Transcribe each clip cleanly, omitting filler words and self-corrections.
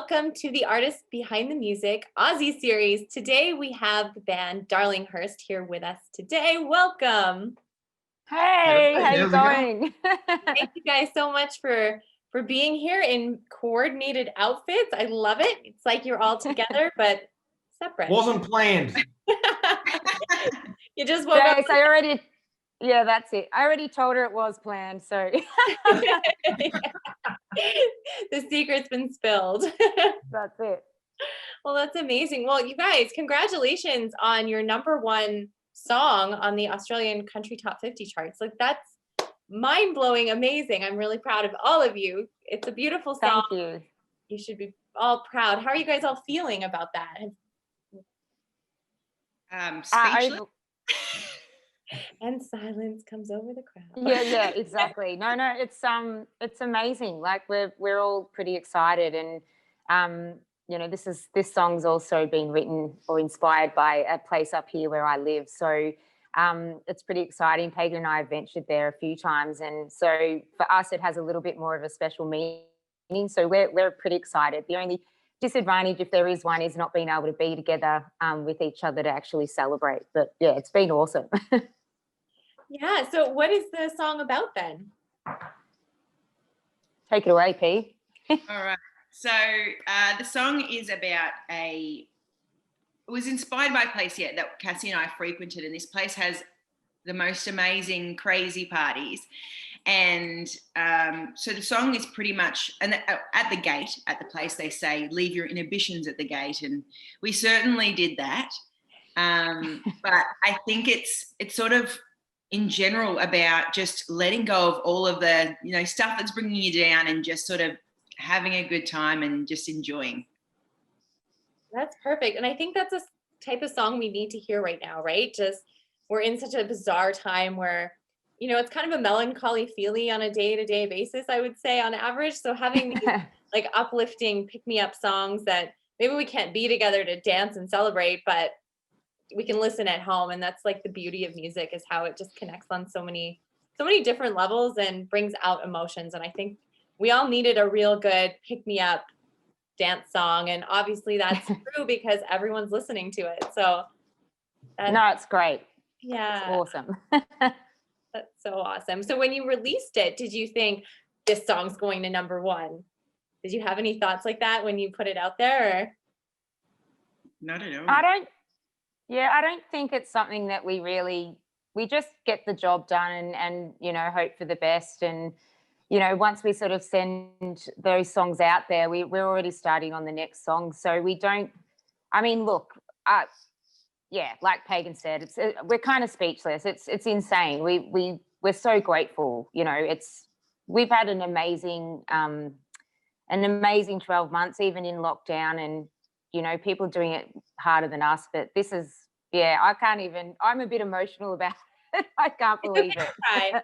welcome to the Artist Behind the Music Aussie series. Today we have the band Darlinghurst here with us today. Welcome. Hey, how you going? Thank you guys so much for being here in coordinated outfits. I love it. It's like you're all together but separate. Wasn't planned. You just woke up. Yeah, that's it. I already told her it was planned, so. The secret's been spilled. That's it. Well, that's amazing. Well, you guys, congratulations on your #1 song on the Australian Country Top 50 charts. Like, that's mind-blowing, amazing. I'm really proud of all of you. It's a beautiful song. Thank you. You should be all proud. How are you guys all feeling about that? Speechless. And silence comes over the crowd. Yeah, exactly. No, it's amazing. Like we're all pretty excited, and you know, this song's also been written or inspired by a place up here where I live. So it's pretty exciting. Pagan and I have ventured there a few times, and so for us, it has a little bit more of a special meaning. So we're pretty excited. The only disadvantage, if there is one, is not being able to be together with each other to actually celebrate. But yeah, it's been awesome. Yeah. So what is the song about then? Take it away, P. All right. So the song is about it was inspired by a place that Cassie and I frequented, and this place has the most amazing, crazy parties. And so the song is pretty much, and at the gate, at the place, they say, leave your inhibitions at the gate. And we certainly did that. But I think it's sort of, in general, about just letting go of all of the, stuff that's bringing you down and just sort of having a good time and just enjoying. That's perfect. And I think that's a type of song we need to hear right now, right? Just, we're in such a bizarre time where, it's kind of a melancholy feeling on a day-to-day basis, I would say, on average. So having these like uplifting pick-me-up songs that maybe we can't be together to dance and celebrate, but we can listen at home. And that's like the beauty of music, is how it just connects on so many different levels and brings out emotions. And I think we all needed a real good pick-me-up dance song. And obviously that's true because everyone's listening to it. So it's great. Yeah. It's awesome. That's so awesome. So when you released it, did you think this song's going to #1? Did you have any thoughts like that when you put it out there? Or? Not at all. I don't think it's something that we just get the job done and hope for the best. And, once we sort of send those songs out there, we're already starting on the next song. So we don't, like Pagan said, we're kind of speechless. It's insane. We're so grateful. We've had an amazing 12 months, even in lockdown, and people doing it harder than us. But this is, I'm a bit emotional about it. I can't believe it. I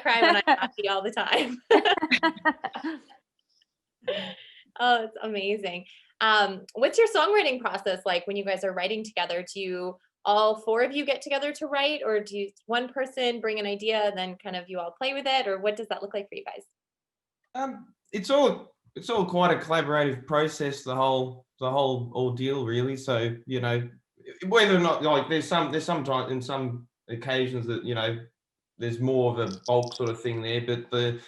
cry when I'm happy all the time. Oh, it's amazing. What's your songwriting process like when you guys are writing together? Do all 4 of you get together to write, or do one person bring an idea and then kind of you all play with it, or what does that look like for you guys? It's all quite a collaborative process, the whole ordeal, really. So whether or not, like, there's sometimes in some occasions that there's more of a bulk sort of thing there, but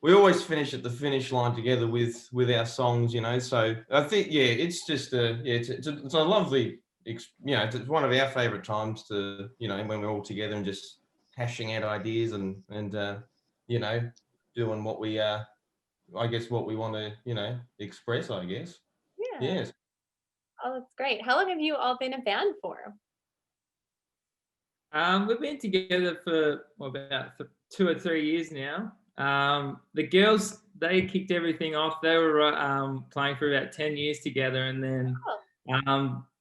we always finish at the finish line together with our songs, So I think, it's just it's a lovely, it's one of our favorite times to, when we're all together and just hashing out ideas and doing what we what we want to, express, I guess. Yeah. Yes. Oh, that's great. How long have you all been a band for? We've been together for about 2 or 3 years now. The girls, they kicked everything off. They were playing for about 10 years together, and then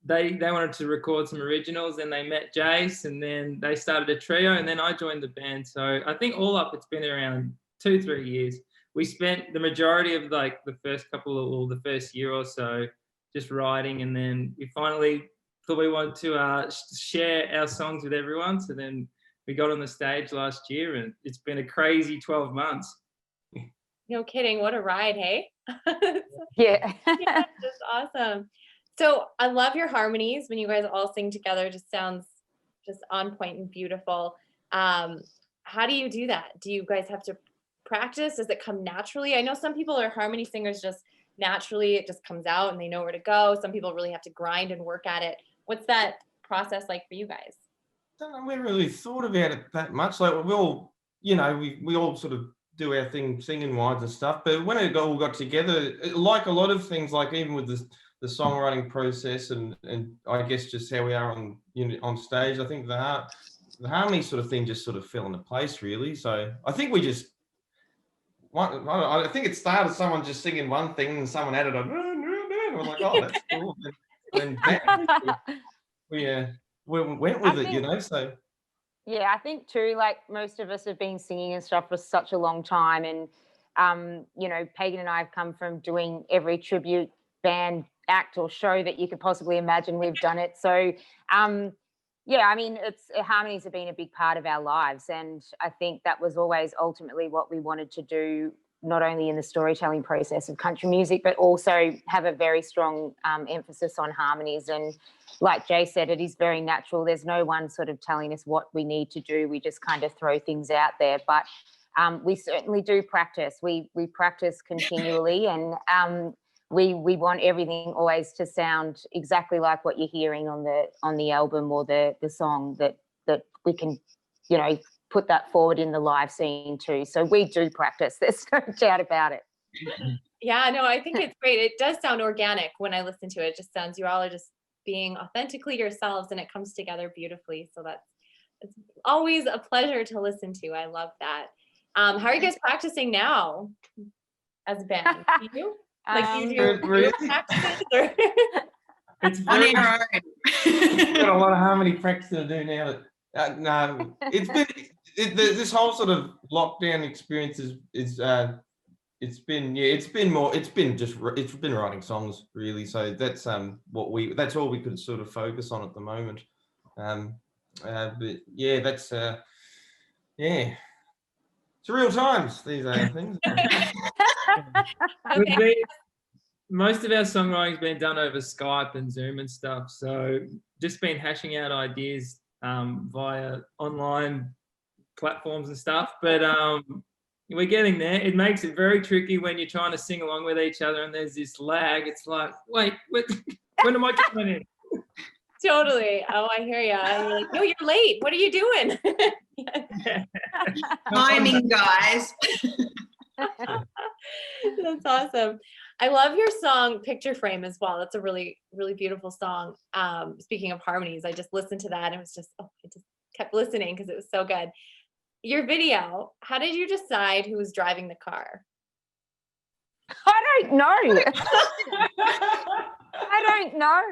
they wanted to record some originals. Then they met Jace, and then they started a trio, and then I joined the band. So I think all up, it's been around 2-3 years. We spent the majority of like the first year or so just writing, and then we finally thought we wanted to share our songs with everyone. So then we got on the stage last year, and it's been a crazy 12 months. No kidding. What a ride, hey? Yeah. Yeah, that's awesome. So I love your harmonies when you guys all sing together. Just sounds just on point and beautiful. How do you do that? Do you guys have to practice? Does it come naturally? I know some people are harmony singers, just naturally it just comes out and they know where to go. Some people really have to grind and work at it. What's that process like for you guys? Don't know, we really thought about it that much. Like we all, you know, we all sort of do our thing singing wise and stuff. But when it all got together, like a lot of things, like even with the songwriting process and I guess just how we are on, you know, on stage, I think the harmony sort of thing just sort of fell into place really. So I think we just I think it started someone just singing one thing and someone added a and we're like, oh, that's cool. And we went with it, you know. So yeah, I think too, like most of us have been singing and stuff for such a long time. And, you know, Pagan and I have come from doing every tribute band act or show that you could possibly imagine. We've done it. So, yeah, I mean, harmonies have been a big part of our lives. And I think that was always ultimately what we wanted to do, not only in the storytelling process of country music, but also have a very strong emphasis on harmonies. And like Jay said, it is very natural. There's no one sort of telling us what we need to do. We just kind of throw things out there. But we certainly do practice. We practice continually, and we want everything always to sound exactly like what you're hearing on the album or the song, that we can, you know, put that forward in the live scene too. So we do practice. There's no doubt about it. Yeah, no, I think it's great. It does sound organic when I listen to it. It just sounds, you all are just being authentically yourselves and it comes together beautifully. So it's always a pleasure to listen to. I love that. How are you guys practicing now as a band? Do you? Like, do you really? practices or? It's On very, our own. we've got a lot of harmony practice to do now. No, it's been this whole sort of lockdown experience it's been writing songs really. So that's that's all we could sort of focus on at the moment. But yeah, that's yeah, it's real times these things. Okay. most of our songwriting's been done over Skype and Zoom and stuff. So just been hashing out ideas via online platforms and stuff. But we're getting there. It makes it very tricky when you're trying to sing along with each other and there's this lag. It's like, wait, when am I coming in? Totally. Oh, I hear you. And you're like, no, you're late. What are you doing? Timing, guys. That's awesome. I love your song Picture Frame as well. That's a really, really beautiful song. Speaking of harmonies, I just listened to that and it was just, I just kept listening because it was so good. Your video, how did you decide who was driving the car? I don't know. I don't know.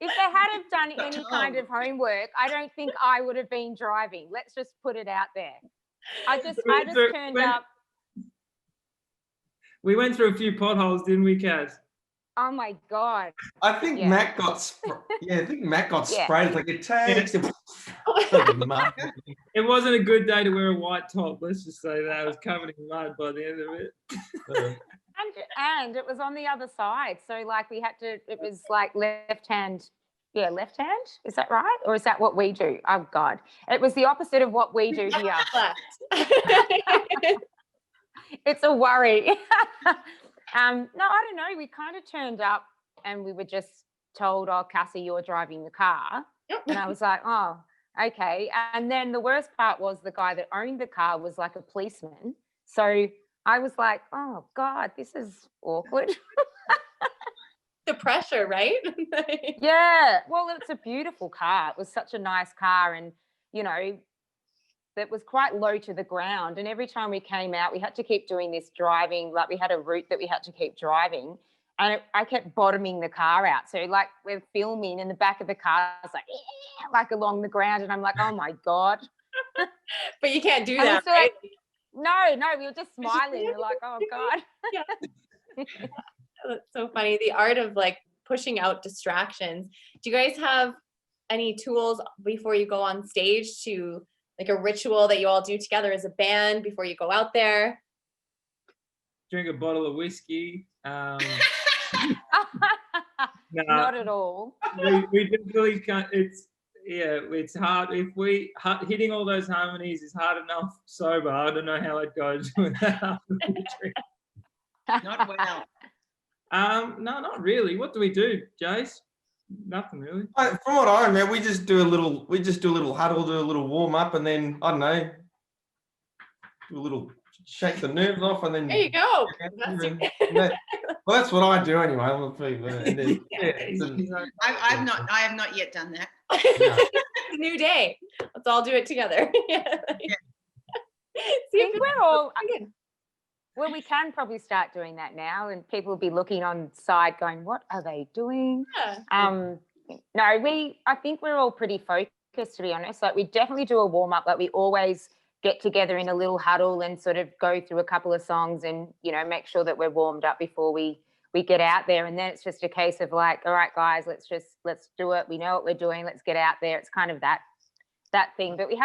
If they had have done any kind of homework, I don't think I would have been driving. Let's just put it out there. I just turned up. We went through a few potholes, didn't we, Kaz? Oh my God. I think Matt got sprayed. Like it takes. It wasn't a good day to wear a white top. Let's just say that. I was covered in mud by the end of it. And it was on the other side. So like it was like left hand. Yeah, left hand. Is that right? Or is that what we do? Oh God. It was the opposite of what we do here. Left. It's a worry. No, I don't know. We kind of turned up and we were just told, oh, Cassie, you're driving the car. Yep. And I was like, oh, okay. And then the worst part was the guy that owned the car was like a policeman. So I was like, oh God, this is awkward. The pressure, right? Yeah. Well, it's a beautiful car. It was such a nice car. And, you know, that was quite low to the ground. And every time we came out, we had to keep doing this driving. Like we had a route that we had to keep driving. And I kept bottoming the car out. So like we're filming in the back of the car, it's like along the ground. And I'm like, oh my God. But you can't do that, right? Like, no, we were just smiling. We're like, oh God. Yeah. That's so funny. The art of like pushing out distractions. Do you guys have any tools before you go on stage to like a ritual that you all do together as a band before you go out there? drink a bottle of whiskey. No, Not at all. we just really can't. It's hard. Hitting all those harmonies is hard enough sober. I don't know how it goes without the drink. Not well. No, not really. What do we do, Jace? Nothing really. From what I remember, we just do a little huddle, do a little warm up, and then I don't know, do a little shake the nerves off, and then There you go. well, that's what I do anyway. I have not yet done that. It's a new day. Let's all do it together. I think we're all. Well, we can probably start doing that now, and people will be looking on side going, what are they doing? Yeah. No, I think we're all pretty focused, to be honest. Like, we definitely do a warm up, but we always get together in a little huddle and sort of go through a couple of songs and, you know, make sure that we're warmed up before we get out there. And then it's just a case of like, all right, guys, let's do it. We know what we're doing. Let's get out there. It's kind of that thing. But we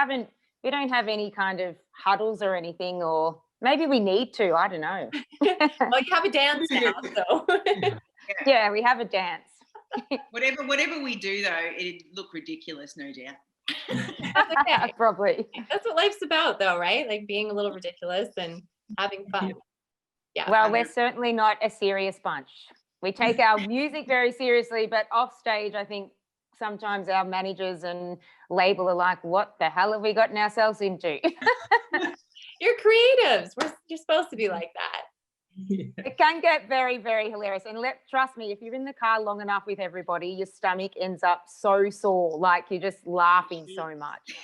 don't have any kind of huddles or anything, or maybe we need to. I don't know. Well, you have a dance now, so. Yeah, we have a dance. Whatever we do, though, it'd look ridiculous, no doubt. That's okay. Probably. That's what life's about, though, right? Like being a little ridiculous and having fun. Yeah. Well, we're certainly not a serious bunch. We take our music very seriously, but off stage, I think sometimes our managers and label are like, what the hell have we gotten ourselves into? You're creatives. You're supposed to be like that. Yeah. It can get very, very hilarious. And trust me, if you're in the car long enough with everybody, your stomach ends up so sore, like you're just laughing so much.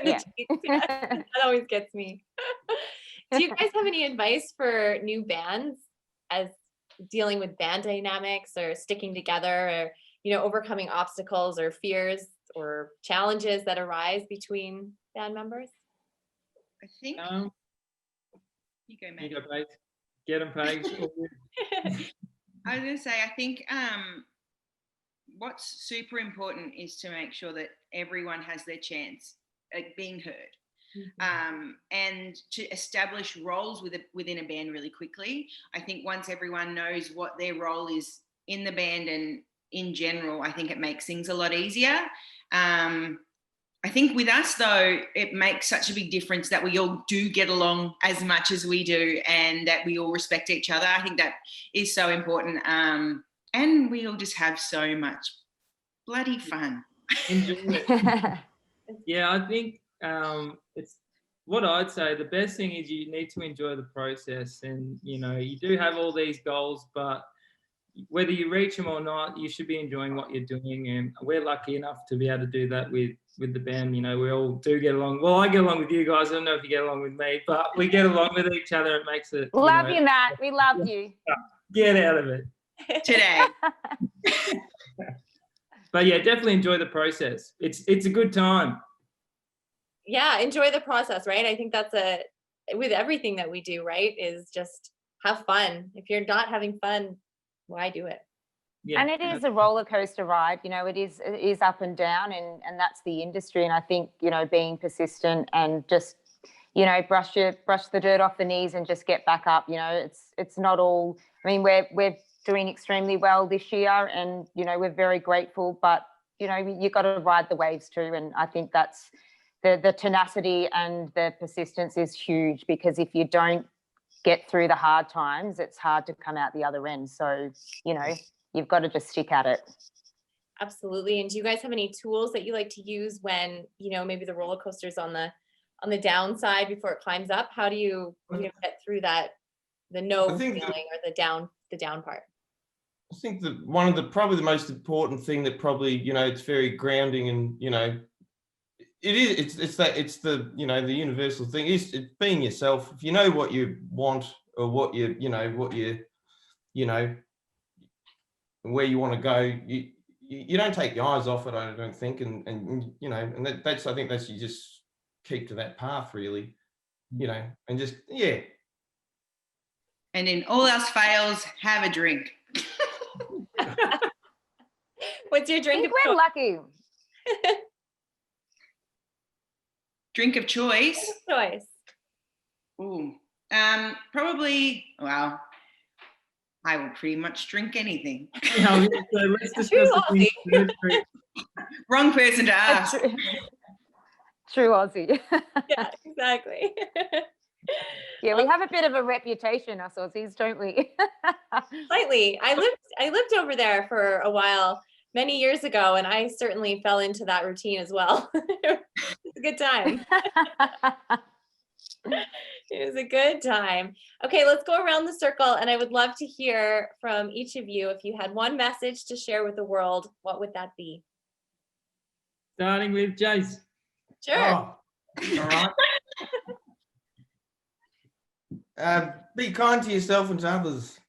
Yeah. That always gets me. Do you guys have any advice for new bands as dealing with band dynamics or sticking together, or, you know, overcoming obstacles or fears or challenges that arise between band members? I think you go, mate. You go, Paige. Get them, Paige. I was going to say, I think what's super important is to make sure that everyone has their chance at being heard. Mm-hmm. And to establish roles within a band really quickly. I think once everyone knows what their role is in the band and in general, I think it makes things a lot easier. I think with us, though, it makes such a big difference that we all do get along as much as we do, and that we all respect each other. I think that is so important. And we all just have so much bloody fun. Enjoy it. Yeah, I think it's what I'd say. The best thing is you need to enjoy the process, and you know, you do have all these goals, but whether you reach them or not, you should be enjoying what you're doing. And we're lucky enough to be able to do that with the band. You know, we all do get along. Well, I get along with you guys. I don't know if you get along with me, but we get along with each other. It makes it. Love you, Matt. We love you. Get out of it today. But yeah, definitely enjoy the process. It's a good time. Yeah, enjoy the process, right? I think that's with everything that we do, right? Is just have fun. If you're not having fun, why do it? Yeah. And it is a roller coaster ride, you know, it is up and down, and that's the industry. And I think, you know, being persistent and just, you know, brush the dirt off the knees and just get back up. You know, it's not all, I mean, we're doing extremely well this year, and, you know, we're very grateful, but, you know, you got to ride the waves too. And I think that's the tenacity and the persistence is huge, because if you don't get through the hard times, it's hard to come out the other end. So, you know, you've got to just stick at it. Absolutely. And do you guys have any tools that you like to use when, you know, maybe the roller coaster's on the downside before it climbs up? How do you get through that, the feeling or the down part? I think that probably the most important thing that probably, you know, it's very grounding, and, you know, it's the, you know, the universal thing is it's being yourself. If you know what you want, or what you know, where you want to go, you don't take your eyes off it, I don't think, and you know, and that's I think that's, you just keep to that path, really, you know, and just and in all else fails, have a drink. What's your drink? I think we're lucky. Drink of choice. Choice. Ooh, Probably, well, I will pretty much drink anything. Yeah, so let's discuss the Aussie. things. Wrong person to ask. True Aussie. Yeah, exactly. Yeah, we have a bit of a reputation, us Aussies, don't we? Slightly. I lived over there for a while many years ago, and I certainly fell into that routine as well. It's a good time. It was a good time. Okay, let's go around the circle, and I would love to hear from each of you. If you had one message to share with the world, what would that be? Starting with Jace. Sure. Oh, all right. Be kind to yourself and to others.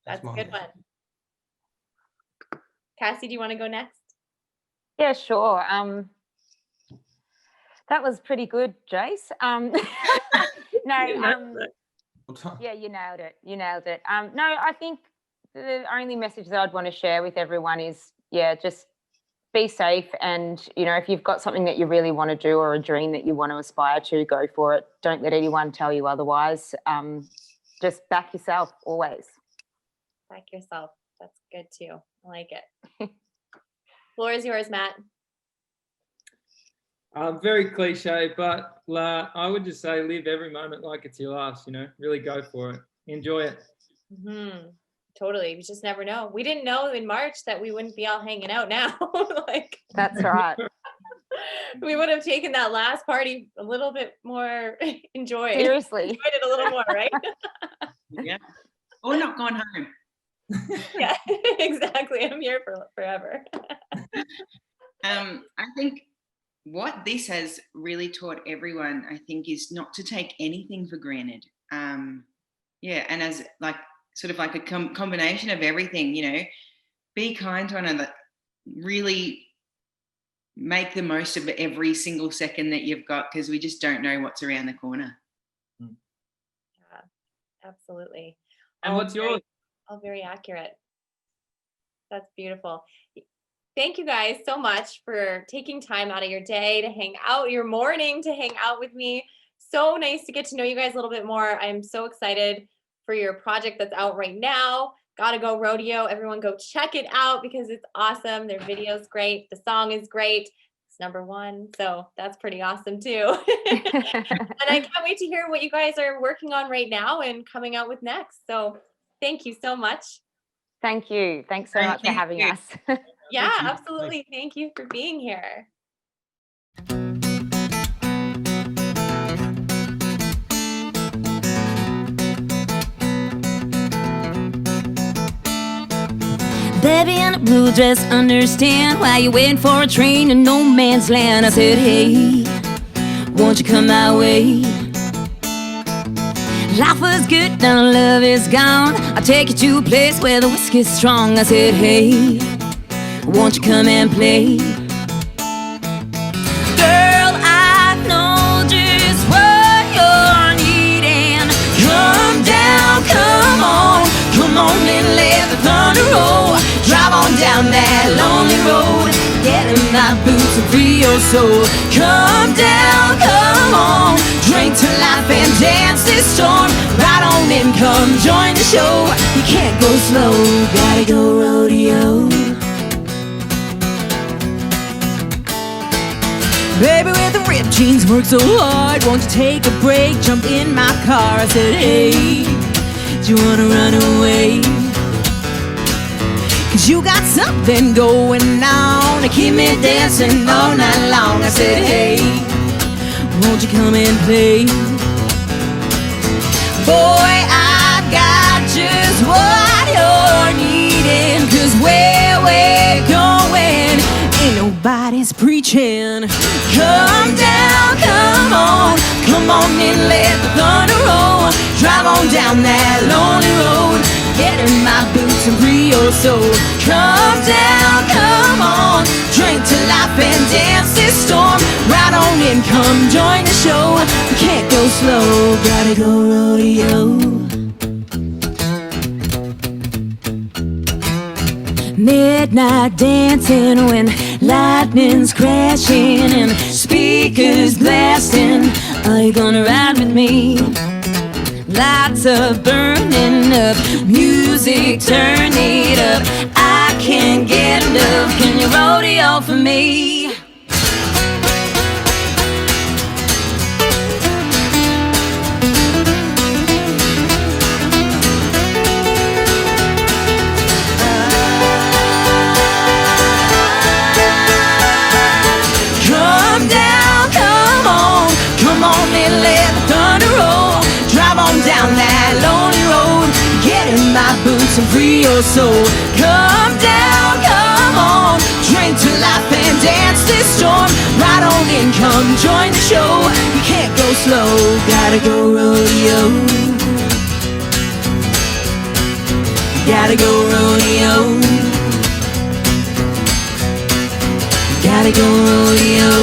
That's a my good message. one. Cassie, do you want to go next? Yeah, sure. That was pretty good, Jace. Yeah, you nailed it. You nailed it. No, I think the only message that I'd want to share with everyone is, just be safe. And, if you've got something that you really want to do or a dream that you want to aspire to, go for it. Don't let anyone tell you otherwise. Just back yourself always. Back yourself. That's good too. I like it. Floor is yours, Matt. Very cliche, but I would just say live every moment like it's your last, really go for it. Enjoy it. Mm-hmm. Totally. You just never know. We didn't know in March that we wouldn't be all hanging out now. That's right. We would have taken that last party a little bit more enjoyed. Seriously. Enjoyed it a little more, right? Yeah. Or not gone home. Yeah, exactly. I'm here for forever. I think what this has really taught everyone, I think, is not to take anything for granted. And as sort of like a combination of everything, be kind to one another, really make the most of every single second that you've got, because we just don't know what's around the corner. Yeah, absolutely. And what's yours? All very accurate. That's beautiful. Thank you guys so much for taking time out of your day to hang out, your morning to hang out with me. So nice to get to know you guys a little bit more. I'm so excited for your project that's out right now. Gotta Go Rodeo. Everyone go check it out because it's awesome. Their video's great. The song is great. It's #1. So that's pretty awesome too. And I can't wait to hear what you guys are working on right now and coming out with next. So thank you so much. Thank you. Thanks so much for having us. Yeah, absolutely. Thank you for being here. Baby in a blue dress, understand why you waiting for a train in no man's land. I said, hey, won't you come my way? Life was good, now love is gone. I'll take you to a place where the whiskey's strong. I said, hey, won't you come and play? Girl, I know just what you're needing. Come down, come on and let the thunder roll. Drive on down that lonely road, get in my boots and free your soul. Come down, come on, drink to life and dance this storm. Ride on and come join the show. You can't go slow, gotta go rodeo. Baby with the ripped jeans, work so hard. Won't you take a break, jump in my car? I said, hey, do you wanna run away? Cause you got something going on to keep me dancing all night long. I said, hey, won't you come and play? Boy, I got just what you're needing. Cause where we're going, ain't nobody's preaching. Come down, come on and let the thunder roll. Drive on down that lonely road, get in my boots and free your soul. Come down, come on, drink to life and dance this storm. Ride on and come join the show. You can't go slow, gotta go rodeo. Midnight dancing when lightning's crashing and speakers blasting. Are you gonna ride with me? lights are burning up, music turn it up. I can't get enough. Can you rodeo for me? And let the thunder roll. Drive on down that lonely road. Get in my boots and free your soul. Come down, come on. Drink to life and dance this storm. Ride on in, come join the show. You can't go slow, gotta go rodeo. Gotta go rodeo. Gotta go rodeo.